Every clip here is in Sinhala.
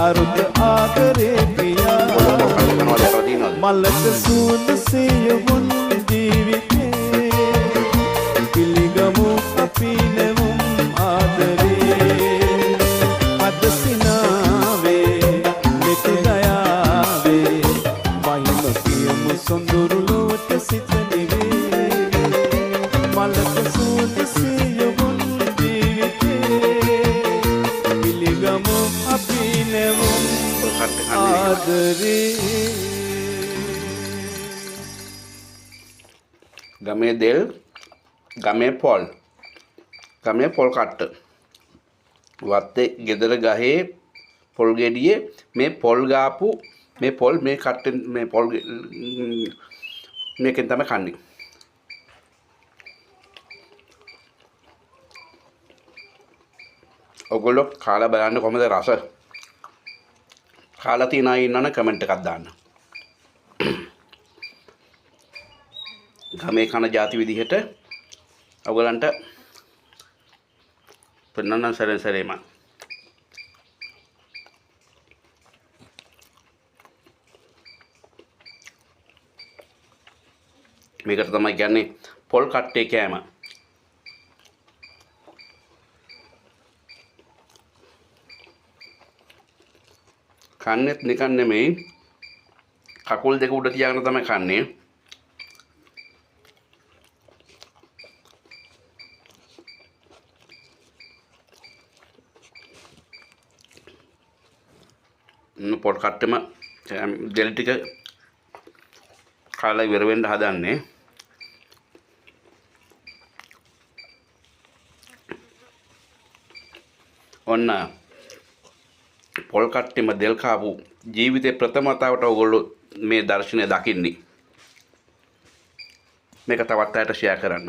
අරුත ආදරේ පියා මලක සූද සියුමුන් ජීවිතේ පිළිගමු අපි නෙමුම් ආදරේ අද සිනාවේ මෙත දයාවේ වහිම කියමු සොඳුරු ලොවට සිත නිවේ මලක සූද සියුමුන් ජීවිතේ පිළිගමු අපි නෙමුම් ආදරේ ගමේ දෙල් ගමේ පොල් කට්ට වත්තේ ගෙදර ගහේ පොල් ගෙඩියේ මේ පොල් ගාපු මේ පොල් මේ කට්ටෙන් මේ පොල් මේකෙන් තමයි කන්නේ. ඔයගොල්ලෝ කාලා බලන්න කොහමද රස? කාලා තියන අය ඉන්නවනම් කමෙන්ට් එකක් දාන්න. ගමේ කන ಜಾති විදිහට ඔයගලන්ට පෙන්නන්න සැරේම මේකට තමයි කියන්නේ පොල් කට්ටේ කෑම. කන්නේත් නිකන් නෙමෙයි කකුල් දෙක උඩ තියාගෙන තමයි කන්නේ. පොල් කට්ටෙම දෙල් ටික කාලා ඉවර වෙන්න හදන්නේ. ඔන්න පොල් කට්ටෙම දෙල් කාපු ජීවිතේ ප්‍රථම වතාවට ඔයගොල්ලෝ මේ දර්ශනය දකින්නේ. මේක තවත් අයට ෂෙයා කරන්න.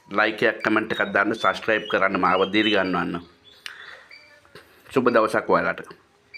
ලයික් එකක් කමෙන්ට් එකක් දාන්න සබ්ස්ක්‍රයිබ් කරන්න මාව දීර්ඝ ගන්නවන්න. සුබ දවසක් ඔයාලට.